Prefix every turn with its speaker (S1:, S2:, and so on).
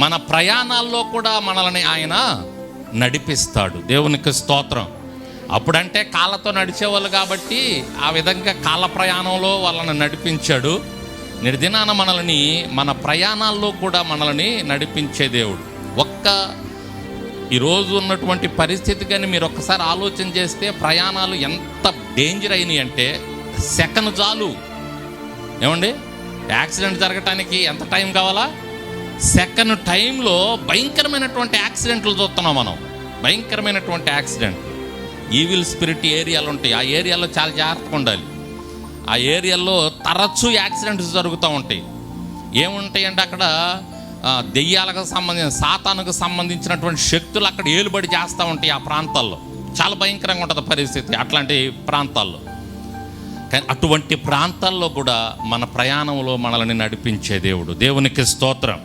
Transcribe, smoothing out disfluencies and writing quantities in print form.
S1: మన ప్రయాణాల్లో కూడా మనల్ని ఆయన నడిపిస్తాడు. దేవునికి స్తోత్రం. అప్పుడంటే కాళ్ళతో నడిచేవాళ్ళు కాబట్టి ఆ విధంగా కాళ్ళ ప్రయాణంలో వాళ్ళని నడిపించాడు. నిర్దినాన మనల్ని మన ప్రయాణాల్లో కూడా మనల్ని నడిపించే దేవుడు. ఈరోజు ఉన్నటువంటి పరిస్థితి కానీ మీరు ఒక్కసారి ఆలోచన చేస్తే ప్రయాణాలు ఎంత డేంజర్ అయినాయి అంటే సెకండ్ చాలు. ఏమండి, యాక్సిడెంట్ జరగటానికి ఎంత టైం కావాలా? సెకండ్ టైంలో భయంకరమైనటువంటి యాక్సిడెంట్లు చూస్తున్నాం మనం. భయంకరమైనటువంటి యాక్సిడెంట్, ఈవిల్ స్పిరిట్ ఏరియాలు ఉంటాయి. ఆ ఏరియాలో చాలా జాగ్రత్తగా ఉండాలి. ఆ ఏరియాలో తరచూ యాక్సిడెంట్స్ జరుగుతూ ఉంటాయి. ఏముంటాయంటే అక్కడ దెయ్యాలకు సంబంధించిన, సాతానుకు సంబంధించినటువంటి శక్తులు అక్కడ ఏలుబడి చేస్తూ ఉంటాయి. ఆ ప్రాంతాల్లో చాలా భయంకరంగా ఉంటుంది పరిస్థితి అట్లాంటి ప్రాంతాల్లో. కానీ అటువంటి ప్రాంతాల్లో కూడా మన ప్రయాణంలో మనల్ని నడిపించే దేవుడు. దేవునికి స్తోత్రం.